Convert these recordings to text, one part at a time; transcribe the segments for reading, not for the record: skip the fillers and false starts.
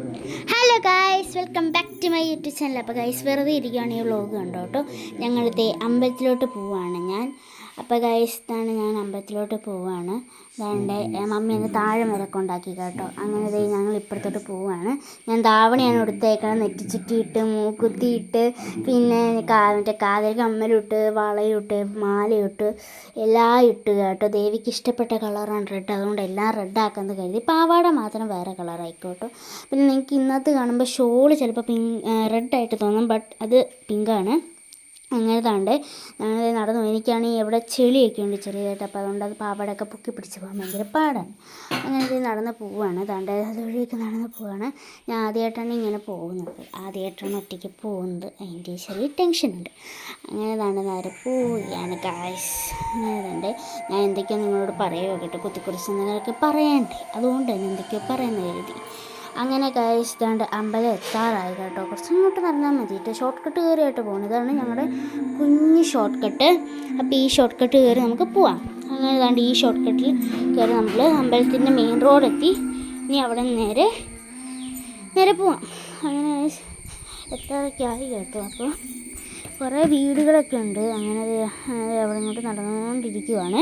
Hello guys, welcome back to my YouTube channel. അപ്പോൾ guys വെറുതെ ഇരിക്കുകയാണെങ്കിൽ ഈ വ്ളോഗ് കണ്ടോ കേട്ടോ. ഞങ്ങളിതേ അമ്പലത്തിലോട്ട് പോവുകയാണ് ഞാൻ. അപ്പോൾ ഗായ്സ് ഇതാണ്, ഞാൻ അമ്പലത്തിലോട്ട് പോവുകയാണ്. അതാണ്ട് മമ്മി എന്നെ താഴെ വരൊക്കെ ഉണ്ടാക്കി കേട്ടോ. അങ്ങനെ ദേ ഞങ്ങൾ ഇപ്പുറത്തോട്ട് പോവുകയാണ്. ഞാൻ ധാവണിയാണ് എടുത്തേക്കണം, നെറ്റിച്ചുറ്റിയിട്ട് മൂക്കുത്തിയിട്ട് പിന്നെ മറ്റേ കാതിൽ കമ്മലിട്ട് വളയിട്ട് മാലയിട്ട് എല്ലാം ഇട്ട് കേട്ടോ. ദേവിക്ക് ഇഷ്ടപ്പെട്ട കളറാണ് റെഡ്, അതുകൊണ്ട് എല്ലാം റെഡാക്കുന്നത് കരുതി. പാവാട മാത്രം വേറെ കളറായിക്കോട്ടോ. പിന്നെ നിങ്ങൾക്ക് ഇന്നത്തെ കാണുമ്പോൾ ഷോള് ചിലപ്പോൾ റെഡായിട്ട് തോന്നും, ബട്ട് അത് പിങ്കാണ്. അങ്ങനെ താണ്ട് ഞങ്ങൾ നടന്നു. എനിക്കാണെങ്കിൽ എവിടെ ചെളിയൊക്കെ ഉണ്ട് ചെറിയതായിട്ട്, അപ്പോൾ അതുകൊണ്ട് അത് പാവാടയൊക്കെ പൊക്കി പിടിച്ച് പോകാൻ ഭയങ്കര പാടാണ്. അങ്ങനെ ഇത് നടന്ന് പോവുകയാണ്. താണ്ട് അതുവഴിയൊക്കെ നടന്ന് പോവുകയാണ്. ഞാൻ ആദ്യമായിട്ടാണ് ഇങ്ങനെ പോകുന്നത്, ആദ്യമായിട്ടാണ് ഒറ്റയ്ക്ക് പോകുന്നത്. അതിൻ്റെ ചെറിയ ടെൻഷനുണ്ട്. അങ്ങനെ താണ്ട് നേരെ പോവുകയാണ് ഗായ്സ്. അങ്ങനെ താണ്ട് ഞാൻ എന്തൊക്കെയോ നിങ്ങളോട് പറയുമോ കേട്ടോ, കുത്തിക്കുറിച്ച് എന്തെങ്കിലുമൊക്കെ പറയണ്ടേ, അതുകൊണ്ട് തന്നെ എന്തൊക്കെയോ പറയുന്ന കരുതി. അങ്ങനെ ഗായ്സ് താണ്ട് അമ്പലം എത്താറായി കേട്ടോ. കുറച്ച് ഇങ്ങോട്ട് നടന്നാൽ മതിയിട്ട് ഷോർട്ട് കട്ട് കയറിയായിട്ട് പോകുന്നത്. ഇതാണ് ഞങ്ങളുടെ കുഞ്ഞ് ഷോർട്ട് കട്ട്. അപ്പോൾ ഈ ഷോർട്ട് കട്ട് കയറി നമുക്ക് പോവാം. അങ്ങനെ താണ്ട് ഈ ഷോർട്ട് കട്ടിൽ കയറി നമ്മൾ അമ്പലത്തിൻ്റെ മെയിൻ റോഡെത്തി. ഇനി അവിടെ നിന്ന് നേരെ പോവാം. അങ്ങനെ എത്താറൊക്കെ ആയി കേട്ടോ. അപ്പോൾ കുറേ വീടുകളൊക്കെ ഉണ്ട്. അങ്ങനെ അവിടെ ഇങ്ങോട്ട് നടന്നുകൊണ്ടിരിക്കുവാണ്.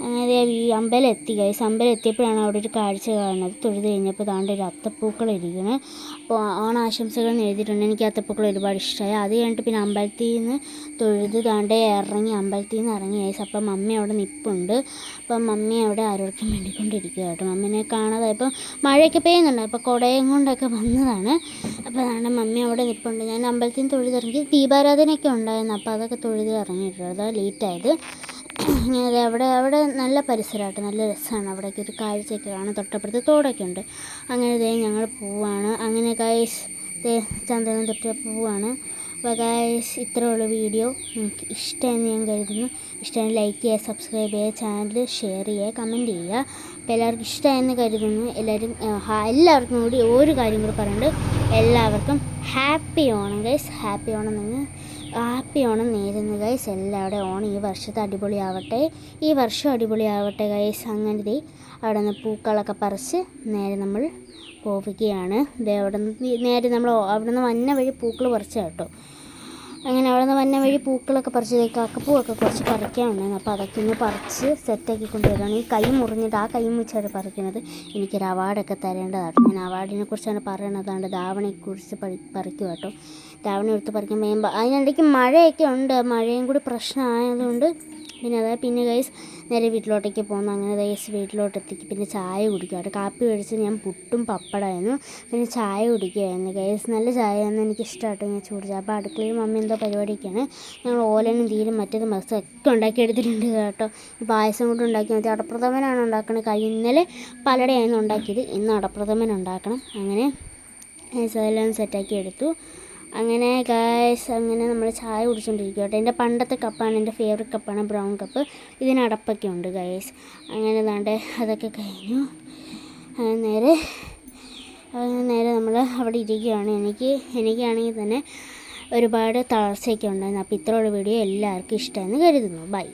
അങ്ങനെ ഈ അമ്പലം എത്തി ഗൈസ്. അമ്പലം എത്തിയപ്പോഴാണ് അവിടെ ഒരു കാഴ്ച കാണുന്നത്. തൊഴുത് കഴിഞ്ഞപ്പോൾ താണ്ട് ഒരു അത്തപ്പൂക്കൾ ഇരിക്കുന്നു. അപ്പോൾ ഓണാശംസകൾ എഴുതിയിട്ടുണ്ട്. എനിക്ക് അത്തപ്പൂക്കൾ ഒരുപാട് ഇഷ്ടമായി. അത് കഴിഞ്ഞിട്ട് പിന്നെ അമ്പലത്തിൽ നിന്ന് തൊഴുത് താണ്ടേ ഇറങ്ങി, അമ്പലത്തിൽ നിന്ന് ഇറങ്ങി ഗൈസ്. അപ്പം മമ്മി അവിടെ നിൽപ്പുണ്ട്. അപ്പം മമ്മി അവിടെ ആരോഗ്യം വേണ്ടിക്കൊണ്ടിരിക്കുക കേട്ടോ. മമ്മീനെ കാണാതെ ഇപ്പം മഴയൊക്കെ പെയ്യുന്നുണ്ട്, അപ്പോൾ കുടയും കൊണ്ടൊക്കെ വന്നതാണ്. അപ്പോൾ അതാണ് മമ്മി അവിടെ നിൽപ്പുണ്ട്. ഞാൻ അമ്പലത്തിൽ നിന്ന് തൊഴുതിറങ്ങി. ദീപാരാധനയൊക്കെ ഉണ്ടായിരുന്നു, അപ്പോൾ അതൊക്കെ തൊഴുത് ഇറങ്ങിയിട്ടുണ്ട്. അതാണ് ലേറ്റായത്. ഇങ്ങനെ അവിടെ നല്ല പരിസരമായിട്ട് നല്ല രസമാണ്. അവിടേക്ക് ഒരു കാഴ്ചയൊക്കെ കാണാൻ, തൊട്ടപ്പുറത്ത് തോടൊക്കെ ഉണ്ട്. അങ്ങനെ ഞങ്ങൾ പോവാണ്. അങ്ങനെ ഗൈസ് ചന്ദനം തൊട്ട് പോവാണ്. അപ്പോൾ ഗൈസ് ഇത്രയുള്ള വീഡിയോ നിങ്ങൾക്ക് ഇഷ്ടമെന്ന് ഞാൻ കരുതുന്നു. ഇഷ്ടമായി ലൈക്ക് ചെയ്യുക, സബ്സ്ക്രൈബ് ചെയ്യുക, ചാനൽ ഷെയർ ചെയ്യുക, കമൻറ്റ് ചെയ്യുക. അപ്പോൾ എല്ലാവർക്കും ഇഷ്ടമായെന്ന് കരുതുന്നു. എല്ലാവർക്കും കൂടി ഒരു കാര്യം കൂടി പറയുന്നുണ്ട്. എല്ലാവർക്കും happy Onam guys. Happy Onam നേരുന്നു ഗൈസ്. എല്ലാവരുടെയും ഓണം ഈ വർഷത്തെ അടിപൊളിയാവട്ടെ, ഈ വർഷം അടിപൊളിയാവട്ടെ ഗൈസ്. അങ്ങനെ അവിടെ നിന്ന് പൂക്കളൊക്കെ പറിച്ച് നേരെ നമ്മൾ പോവുകയാണ്. നേരെ നമ്മൾ അവിടെ നിന്ന് വന്ന വഴി പൂക്കൾ പറിച്ച കേട്ടോ. അങ്ങനെ അവിടെ നിന്ന് വന്ന വഴി പൂക്കളൊക്കെ പറിച്ച് കാക്കപ്പൂവൊക്കെ കുറച്ച് പറിക്കാനുണ്ടായിരുന്നു. അപ്പോൾ അതൊക്കെ ഒന്ന് പറിച്ച് സെറ്റാക്കി കൊണ്ടുവരികയാണ്. ഈ കൈ മുറിഞ്ഞിട്ട് ആ കൈ വെച്ചാണ് പറിക്കുന്നത്. എനിക്കൊരു അവാർഡൊക്കെ തരേണ്ടതാണ്. ഞാൻ അവാർഡിനെ കുറിച്ചാണ് പറയണതാണ്. ധാവണിയെക്കുറിച്ച് പറിക്കുക കേട്ടോ. ധാവണി എടുത്ത് പറിക്കുമ്പോൾ അതിനിടയ്ക്ക് മഴയൊക്കെ ഉണ്ട്. മഴയും കൂടി പ്രശ്നമായതുകൊണ്ട് പിന്നെ ഗൈസ് നേരെ വീട്ടിലോട്ടേക്ക് പോകുന്നു. അങ്ങനെ ഗൈസ് വീട്ടിലോട്ടെത്തിക്ക് പിന്നെ ചായ കുടിക്കുക. കാപ്പി മേടിച്ച് ഞാൻ പുട്ടും പപ്പടമായിരുന്നു. പിന്നെ ചായ കുടിക്കുകയായിരുന്നു ഗൈസ്. നല്ല ചായയായിരുന്നു, എനിക്ക് ഇഷ്ടമായിട്ടോ. ഞാൻ ചൂട് ചായ. അപ്പോൾ അടുക്കളയിൽ മമ്മി എന്തോ പരിപാടിയൊക്കെയാണ്. ഞങ്ങൾ ഓലനും തീരും മറ്റേത് മസ്സൊക്കെ ഉണ്ടാക്കിയെടുത്തിട്ടുണ്ട് കേട്ടോ. പായസം കൊണ്ട് ഉണ്ടാക്കി മതി. അടപ്രഥമനാണ് ഉണ്ടാക്കുന്നത്. ഇന്നലെ പലടയായിരുന്നു ഉണ്ടാക്കിയത്, ഇന്ന് അടപ്രഥമൻ ഉണ്ടാക്കണം. അങ്ങനെ ഗൈസ് അതെല്ലാം സെറ്റാക്കി എടുത്തു. അങ്ങനെ ഗായ്സ് അങ്ങനെ നമ്മൾ ചായ കുടിച്ചുകൊണ്ടിരിക്കുക കേട്ടോ. എൻ്റെ പണ്ടത്തെ കപ്പാണ്, എൻ്റെ ഫേവറേറ്റ് കപ്പാണ്, ബ്രൗൺ കപ്പ്. ഇതിനടപ്പൊക്കെ ഉണ്ട് ഗായ്സ്. അങ്ങനെ ദാണ്ട് അതൊക്കെ കഴിഞ്ഞു. നേരെ നമ്മൾ അവിടെ ഇരിക്കുകയാണ്. എനിക്കാണെങ്കിൽ തന്നെ ഒരുപാട് തളർച്ചയൊക്കെ ഉണ്ടായിരുന്നു. അപ്പോൾ ഇത്രയുള്ള വീഡിയോ എല്ലാവർക്കും ഇഷ്ടമെന്ന് കരുതുന്നു. ബൈ.